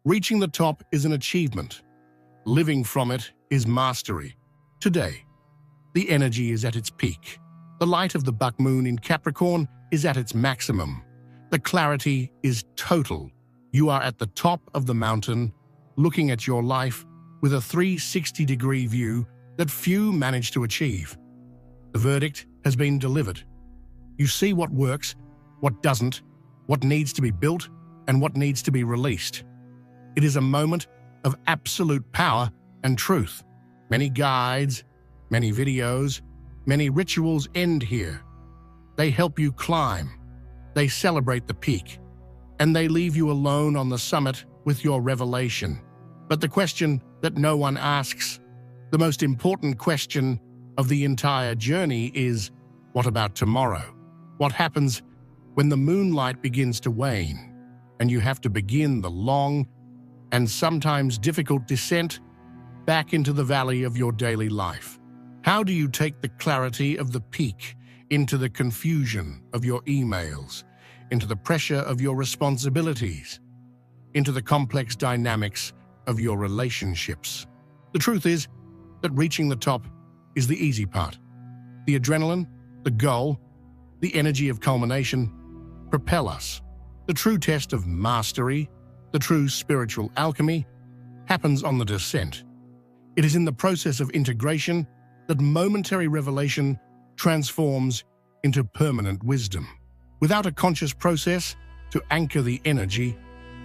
Reaching the top is an achievement. Living from it is mastery. Today, the energy is at its peak. The light of the buck moon in Capricorn is at its maximum. The clarity is total. You are at the top of the mountain, looking at your life with a 360-degree view that few manage to achieve. The verdict has been delivered. You see what works, what doesn't, what needs to be built, and what needs to be released. It is a moment of absolute power and truth. Many guides, many videos, many rituals end here. They help you climb. They celebrate the peak. And they leave you alone on the summit with your revelation. But the question that no one asks, the most important question of the entire journey is, what about tomorrow? What happens when the moonlight begins to wane and you have to begin the long and sometimes difficult descent back into the valley of your daily life? How do you take the clarity of the peak into the confusion of your emails, into the pressure of your responsibilities, into the complex dynamics of your relationships? The truth is that reaching the top is the easy part. The adrenaline, the goal, the energy of culmination propel us. The true test of mastery, the true spiritual alchemy, happens on the descent. It is in the process of integration that momentary revelation transforms into permanent wisdom. Without a conscious process to anchor the energy,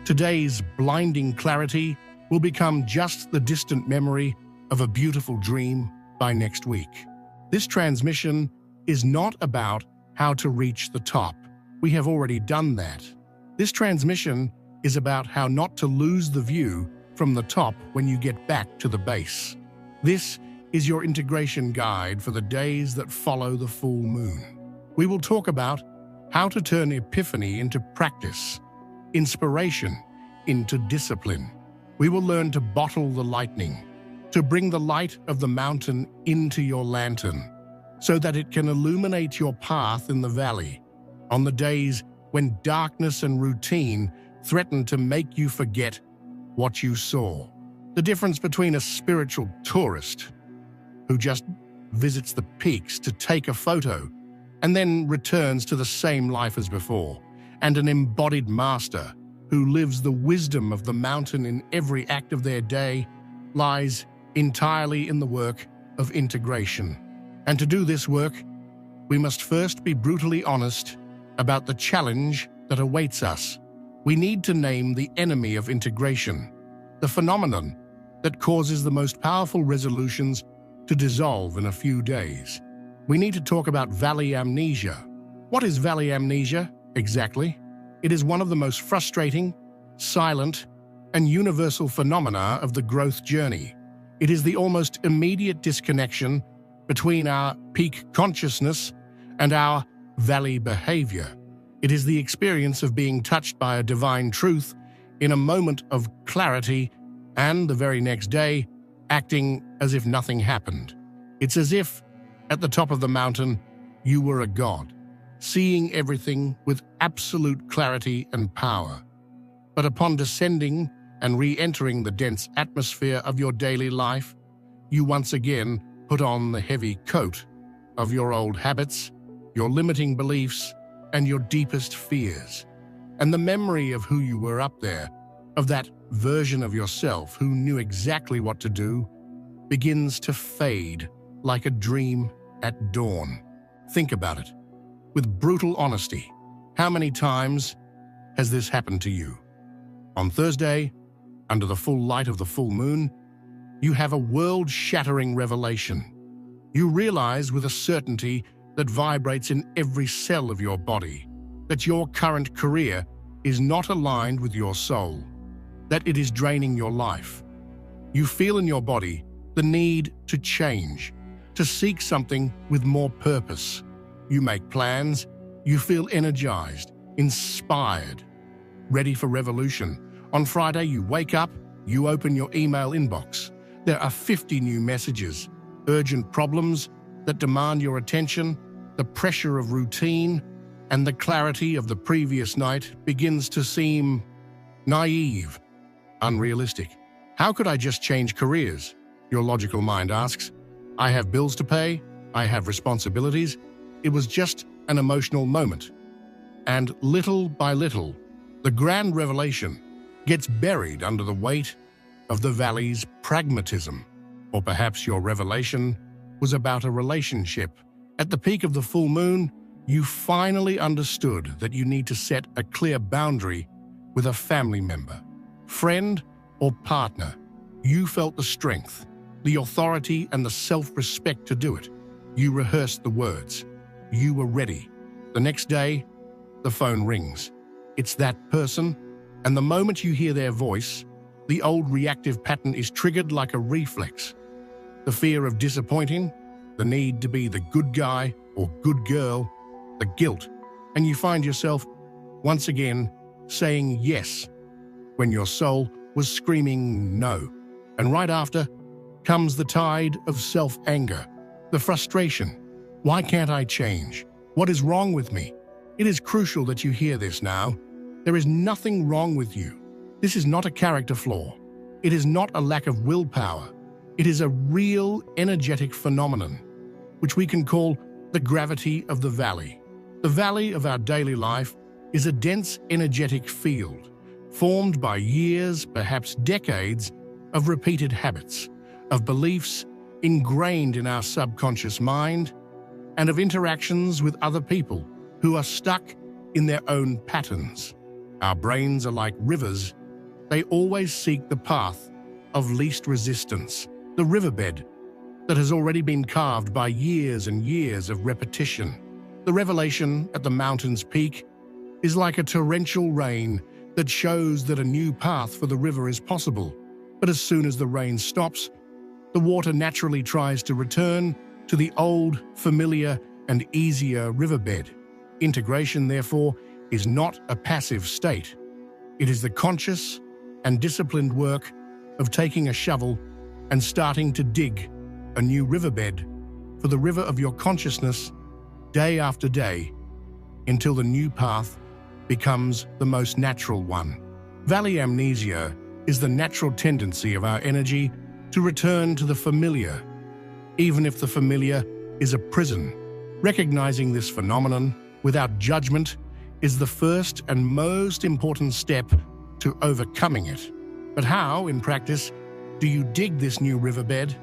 today's blinding clarity will become just the distant memory of a beautiful dream by next week. This transmission is not about how to reach the top. We have already done that. This transmission is about how not to lose the view from the top when you get back to the base. This is your integration guide for the days that follow the full moon. We will talk about how to turn epiphany into practice, inspiration into discipline. We will learn to bottle the lightning, to bring the light of the mountain into your lantern, so that it can illuminate your path in the valley on the days when darkness and routine threaten to make you forget what you saw. The difference between a spiritual tourist who just visits the peaks to take a photo and then returns to the same life as before, and an embodied master who lives the wisdom of the mountain in every act of their day lies entirely in the work of integration. And to do this work, we must first be brutally honest about the challenge that awaits us. We need to name the enemy of integration, the phenomenon that causes the most powerful resolutions to dissolve in a few days. We need to talk about valley amnesia. What is valley amnesia exactly? It is one of the most frustrating, silent, and universal phenomena of the growth journey. It is the almost immediate disconnection between our peak consciousness and our valley behavior. It is the experience of being touched by a divine truth in a moment of clarity and the very next day acting as if nothing happened. It's as if, at the top of the mountain, you were a god, seeing everything with absolute clarity and power. But upon descending and re-entering the dense atmosphere of your daily life, you once again put on the heavy coat of your old habits, your limiting beliefs, and your deepest fears. And the memory of who you were up there, of that version of yourself who knew exactly what to do, begins to fade like a dream at dawn. Think about it. With brutal honesty, how many times has this happened to you? On Thursday, under the full light of the full moon, you have a world-shattering revelation. You realize with a certainty that vibrates in every cell of your body that your current career is not aligned with your soul, that it is draining your life. You feel in your body the need to change, to seek something with more purpose. You make plans, you feel energized, inspired, ready for revolution. On Friday, you wake up, you open your email inbox. There are 50 new messages, urgent problems that demand your attention. The pressure of routine and the clarity of the previous night begins to seem naive. Unrealistic. How could I just change careers? Your logical mind asks. I have bills to pay. I have responsibilities. It was just an emotional moment. And little by little, the grand revelation gets buried under the weight of the valley's pragmatism. Or perhaps your revelation was about a relationship. At the peak of the full moon, you finally understood that you need to set a clear boundary with a family member, friend, or partner. You felt the strength, the authority, and the self-respect to do it. You rehearsed the words. You were ready. The next day, the phone rings. It's that person, and the moment you hear their voice, the old reactive pattern is triggered like a reflex. The fear of disappointing, the need to be the good guy or good girl, the guilt, and you find yourself once again saying yes when your soul was screaming no. And right after comes the tide of self-anger, the frustration. Why can't I change? What is wrong with me? It is crucial that you hear this now. There is nothing wrong with you. This is not a character flaw. It is not a lack of willpower. It is a real energetic phenomenon, which we can call the gravity of the valley. The valley of our daily life is a dense energetic field formed by years, perhaps decades, of repeated habits, of beliefs ingrained in our subconscious mind, and of interactions with other people who are stuck in their own patterns. Our brains are like rivers. They always seek the path of least resistance, the riverbed that has already been carved by years and years of repetition. The revelation at the mountain's peak is like a torrential rain that shows that a new path for the river is possible. But as soon as the rain stops, the water naturally tries to return to the old, familiar, and easier riverbed. Integration, therefore, is not a passive state. It is the conscious and disciplined work of taking a shovel and starting to dig a new riverbed for the river of your consciousness day after day until the new path becomes the most natural one. Valley amnesia is the natural tendency of our energy to return to the familiar, even if the familiar is a prison. Recognizing this phenomenon without judgment is the first and most important step to overcoming it. But how, in practice, do you dig this new riverbed?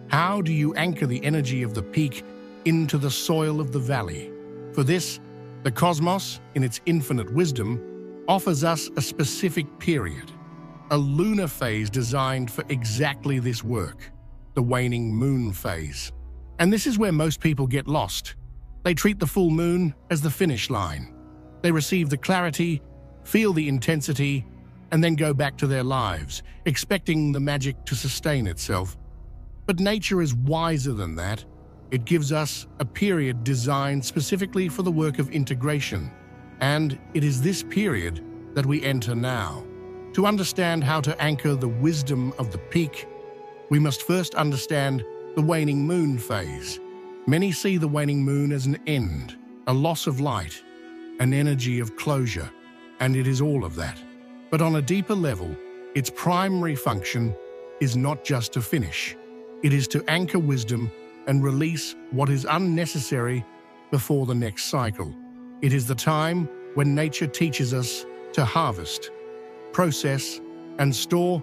How do you anchor the energy of the peak into the soil of the valley? For this, the cosmos, in its infinite wisdom, offers us a specific period, a lunar phase designed for exactly this work, the waning moon phase. And this is where most people get lost. They treat the full moon as the finish line. They receive the clarity, feel the intensity, and then go back to their lives, expecting the magic to sustain itself. But nature is wiser than that. It gives us a period designed specifically for the work of integration. And it is this period that we enter now. To understand how to anchor the wisdom of the peak, we must first understand the waning moon phase. Many see the waning moon as an end, a loss of light, an energy of closure, and it is all of that. But on a deeper level, its primary function is not just to finish. It is to anchor wisdom and release what is unnecessary before the next cycle. It is the time when nature teaches us to harvest, process, and store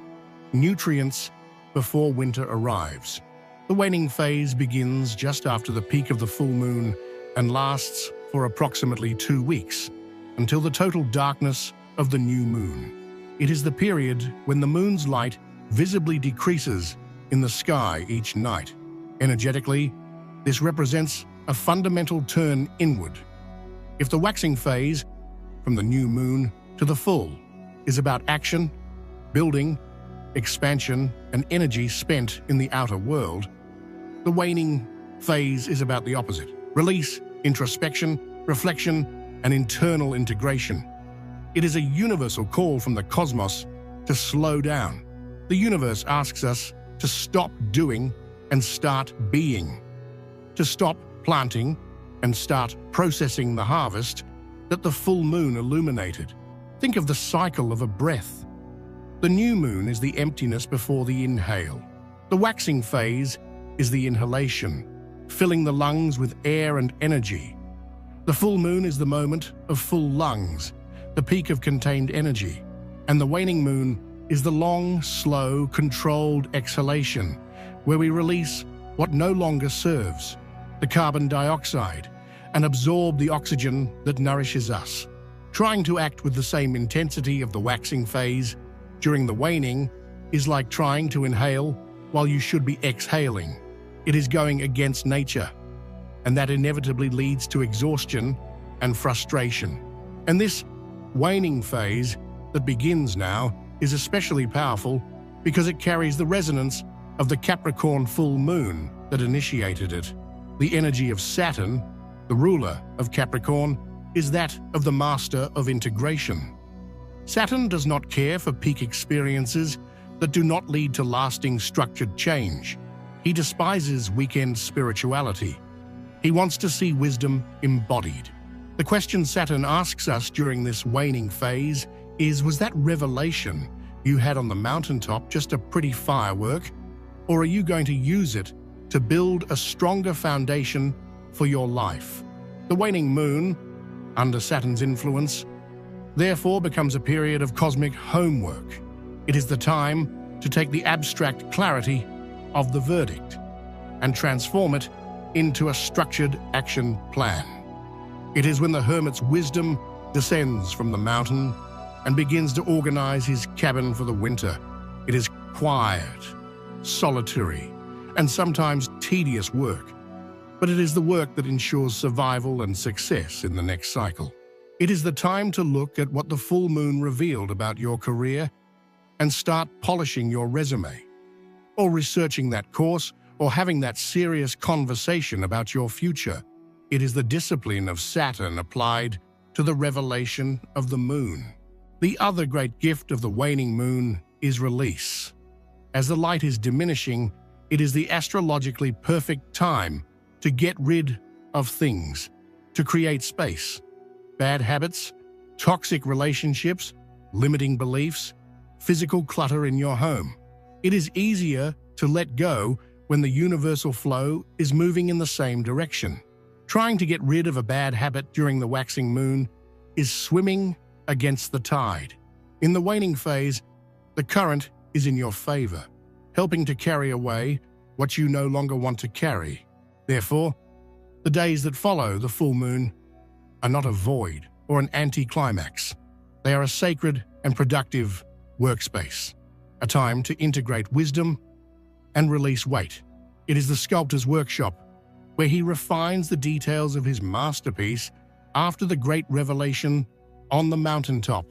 nutrients before winter arrives. The waning phase begins just after the peak of the full moon and lasts for approximately 2 weeks, until the total darkness of the new moon. It is the period when the moon's light visibly decreases in the sky each night. Energetically, this represents a fundamental turn inward. If the waxing phase, from the new moon to the full, is about action, building, expansion, and energy spent in the outer world, the waning phase is about the opposite: release, introspection, reflection, and internal integration. It is a universal call from the cosmos to slow down. The universe asks us to stop doing and start being, to stop planting and start processing the harvest that the full moon illuminated. Think of the cycle of a breath. The new moon is the emptiness before the inhale. The waxing phase is the inhalation, filling the lungs with air and energy. The full moon is the moment of full lungs, the peak of contained energy. And the waning moon is the long, slow, controlled exhalation, where we release what no longer serves, the carbon dioxide, and absorb the oxygen that nourishes us. Trying to act with the same intensity of the waxing phase during the waning is like trying to inhale while you should be exhaling. It is going against nature, and that inevitably leads to exhaustion and frustration. And this waning phase that begins now is especially powerful because it carries the resonance of the Capricorn full moon that initiated it. The energy of Saturn, the ruler of Capricorn, is that of the master of integration. Saturn does not care for peak experiences that do not lead to lasting structured change. He despises weekend spirituality. He wants to see wisdom embodied. The question Saturn asks us during this waning phase is, was that revelation you had on the mountaintop just a pretty firework, or are you going to use it to build a stronger foundation for your life? The waning moon, under Saturn's influence, therefore becomes a period of cosmic homework. It is the time to take the abstract clarity of the verdict and transform it into a structured action plan. It is when the hermit's wisdom descends from the mountain and begins to organize his cabin for the winter. It is quiet, solitary, and sometimes tedious work, but it is the work that ensures survival and success in the next cycle. It is the time to look at what the full moon revealed about your career and start polishing your resume, or researching that course, or having that serious conversation about your future. It is the discipline of Saturn applied to the revelation of the moon. The other great gift of the waning moon is release. As the light is diminishing, it is the astrologically perfect time to get rid of things, to create space. Bad habits, toxic relationships, limiting beliefs, physical clutter in your home. It is easier to let go when the universal flow is moving in the same direction. Trying to get rid of a bad habit during the waxing moon is swimming against the tide. In the waning phase, the current is in your favor, helping to carry away what you no longer want to carry. Therefore, the days that follow the full moon are not a void or an anticlimax. They are a sacred and productive workspace, a time to integrate wisdom and release weight. It is the sculptor's workshop, where he refines the details of his masterpiece after the great revelation on the mountaintop.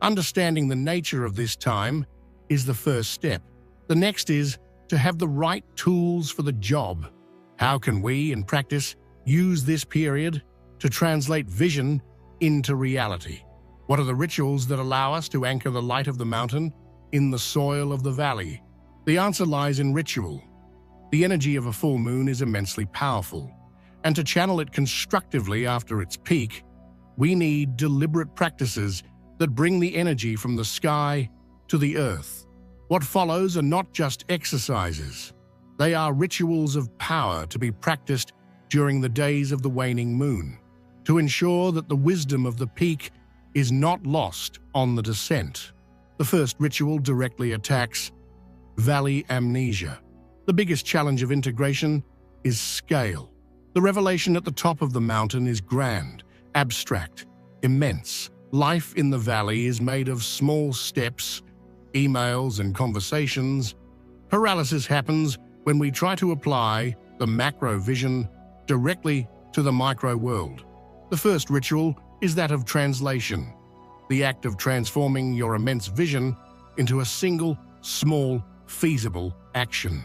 Understanding the nature of this time is the first step. The next is to have the right tools for the job. How can we, in practice, use this period to translate vision into reality? What are the rituals that allow us to anchor the light of the mountain in the soil of the valley? The answer lies in ritual. The energy of a full moon is immensely powerful, and to channel it constructively after its peak, we need deliberate practices that bring the energy from the sky to the earth. What follows are not just exercises. They are rituals of power to be practiced during the days of the waning moon, to ensure that the wisdom of the peak is not lost on the descent. The first ritual directly attacks valley amnesia. The biggest challenge of integration is scale. The revelation at the top of the mountain is grand, abstract, immense. Life in the valley is made of small steps, emails, and conversations. Paralysis happens when we try to apply the macro vision directly to the micro world. The first ritual is that of translation, the act of transforming your immense vision into a single, small, feasible action.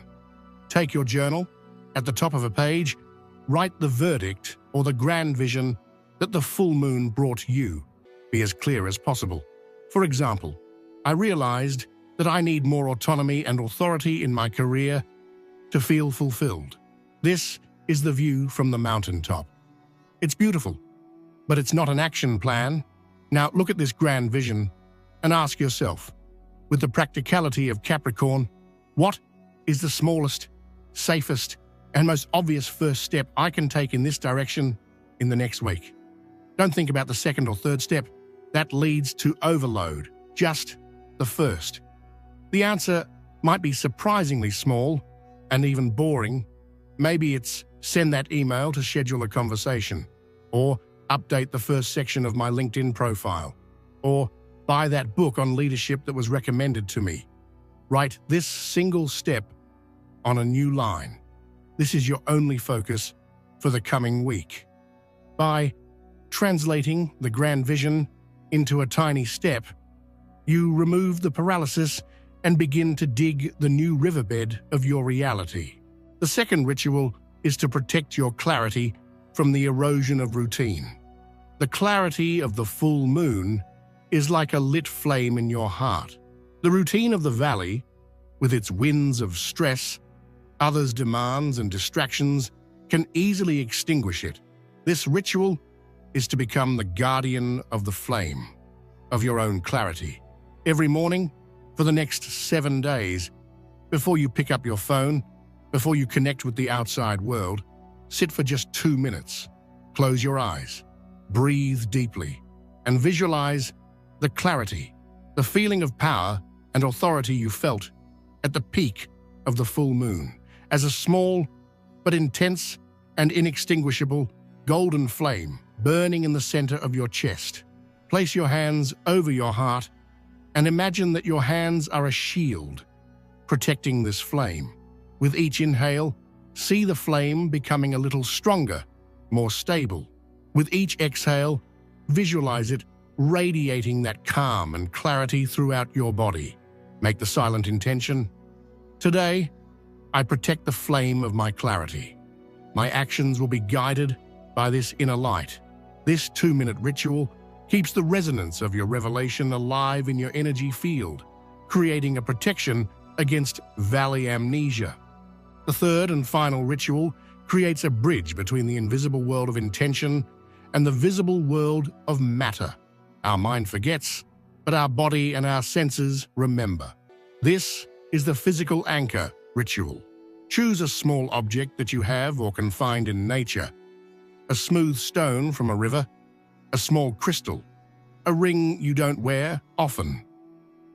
Take your journal. At the top of a page, write the verdict or the grand vision that the full moon brought you. Be as clear as possible. For example, I realized that I need more autonomy and authority in my career to feel fulfilled. This is the view from the mountaintop. It's beautiful, but it's not an action plan. Now look at this grand vision and ask yourself, with the practicality of Capricorn, what is the smallest, safest, and most obvious first step I can take in this direction in the next week? Don't think about the second or third step. That leads to overload. Just the first. The answer might be surprisingly small and even boring. Maybe it's send that email to schedule a conversation, or update the first section of my LinkedIn profile, or buy that book on leadership that was recommended to me. Write this single step on a new line. This is your only focus for the coming week. By translating the grand vision into a tiny step, you remove the paralysis and begin to dig the new riverbed of your reality. The second ritual is to protect your clarity from the erosion of routine. The clarity of the full moon is like a lit flame in your heart. The routine of the valley, with its winds of stress, others' demands and distractions, can easily extinguish it. This ritual is to become the guardian of the flame, of your own clarity. Every morning, for the next 7 days, before you pick up your phone, before you connect with the outside world, sit for just 2 minutes. Close your eyes, breathe deeply, and visualize the clarity, the feeling of power and authority you felt at the peak of the full moon, as a small but intense and inextinguishable golden flame burning in the center of your chest. Place your hands over your heart and imagine that your hands are a shield protecting this flame. With each inhale, see the flame becoming a little stronger, more stable. With each exhale, visualize it radiating that calm and clarity throughout your body. Make the silent intention: today, I protect the flame of my clarity. My actions will be guided by this inner light. This 2-minute ritual keeps the resonance of your revelation alive in your energy field, creating a protection against valley amnesia. The third and final ritual creates a bridge between the invisible world of intention and the visible world of matter. Our mind forgets, but our body and our senses remember. This is the physical anchor ritual. Choose a small object that you have or can find in nature: a smooth stone from a river, a small crystal, a ring you don't wear often.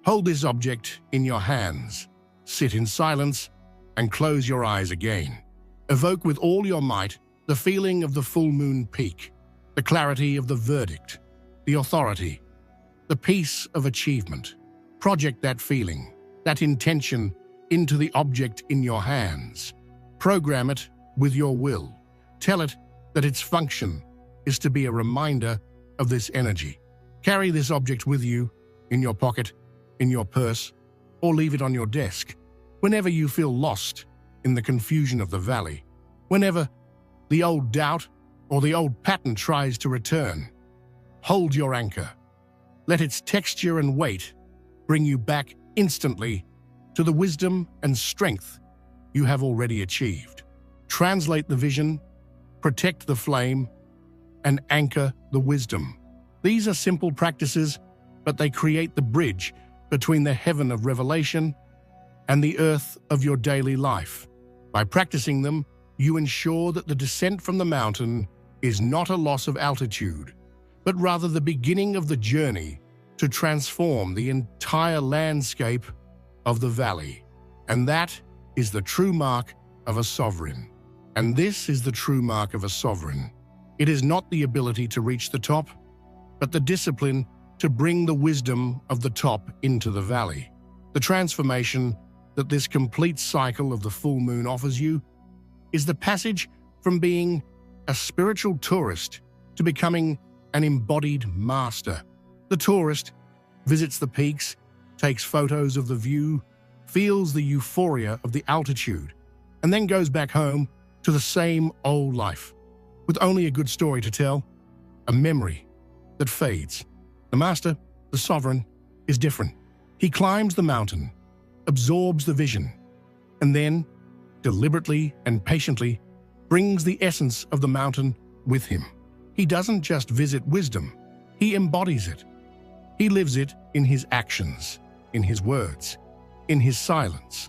Hold this object in your hands, sit in silence, and close your eyes again. Evoke with all your might the feeling of the full moon peak, the clarity of the verdict, the authority, the peace of achievement. Project that feeling, that intention, into the object in your hands. Program it with your will. Tell it that its function is to be a reminder of this energy. Carry this object with you, in your pocket, in your purse, or leave it on your desk. Whenever you feel lost in the confusion of the valley, whenever the old doubt or the old pattern tries to return, hold your anchor. Let its texture and weight bring you back instantly to the wisdom and strength you have already achieved. Translate the vision, protect the flame, and anchor the wisdom. These are simple practices, but they create the bridge between the heaven of revelation and the earth of your daily life. By practicing them, you ensure that the descent from the mountain is not a loss of altitude, but rather the beginning of the journey to transform the entire landscape of the valley. And that is the true mark of a sovereign. And this is the true mark of a sovereign. It is not the ability to reach the top, but the discipline to bring the wisdom of the top into the valley. The transformation that this complete cycle of the full moon offers you is the passage from being a spiritual tourist to becoming an embodied master. The tourist visits the peaks, takes photos of the view, feels the euphoria of the altitude, and then goes back home to the same old life, with only a good story to tell, a memory that fades. The master, the sovereign, is different. He climbs the mountain, absorbs the vision, and then, deliberately and patiently, brings the essence of the mountain with him. He doesn't just visit wisdom, he embodies it. He lives it in his actions. in his words, in his silence.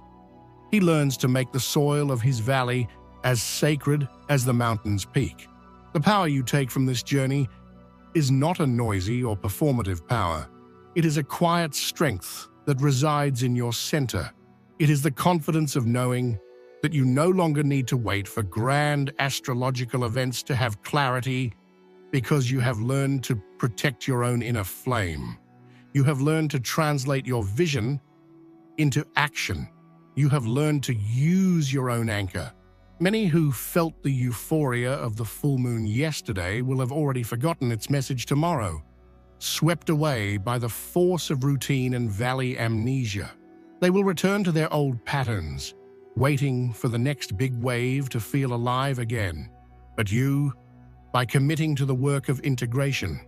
He learns to make the soil of his valley as sacred as the mountain's peak. The power you take from this journey is not a noisy or performative power. It is a quiet strength that resides in your center. It is the confidence of knowing that you no longer need to wait for grand astrological events to have clarity, because you have learned to protect your own inner flame. You have learned to translate your vision into action. You have learned to use your own anchor. Many who felt the euphoria of the full moon yesterday will have already forgotten its message tomorrow, swept away by the force of routine and valley amnesia. They will return to their old patterns, waiting for the next big wave to feel alive again. But you, by committing to the work of integration,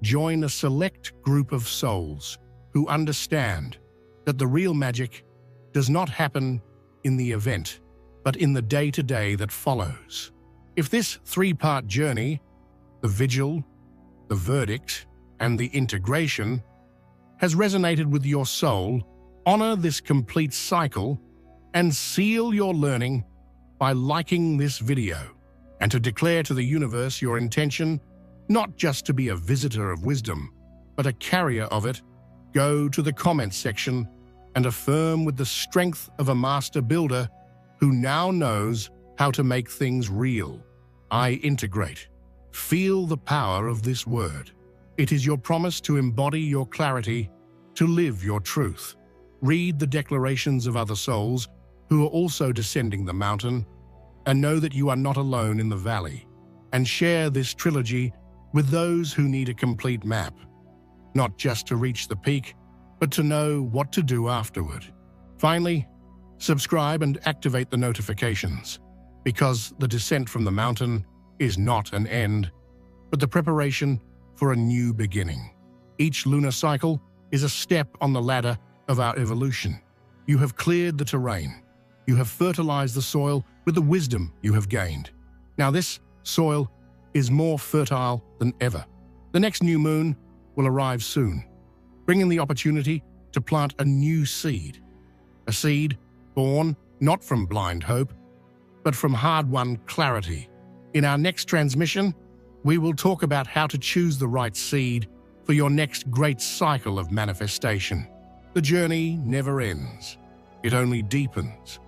join a select group of souls who understand that the real magic does not happen in the event, but in the day-to-day that follows. If this three-part journey, the vigil, the verdict, and the integration, has resonated with your soul, honor this complete cycle and seal your learning by liking this video, and to declare to the universe your intention not just to be a visitor of wisdom, but a carrier of it. Go to the comments section and affirm with the strength of a master builder who now knows how to make things real. I integrate. Feel the power of this word. It is your promise to embody your clarity, to live your truth. Read the declarations of other souls who are also descending the mountain, and know that you are not alone in the valley. And share this trilogy with those who need a complete map, not just to reach the peak, but to know what to do afterward. Finally, subscribe and activate the notifications, because the descent from the mountain is not an end, but the preparation for a new beginning. Each lunar cycle is a step on the ladder of our evolution. You have cleared the terrain. You have fertilized the soil with the wisdom you have gained. Now this soil is more fertile than ever. The next new moon will arrive soon, bringing the opportunity to plant a new seed. A seed born not from blind hope, but from hard-won clarity. In our next transmission, we will talk about how to choose the right seed for your next great cycle of manifestation. The journey never ends. It only deepens.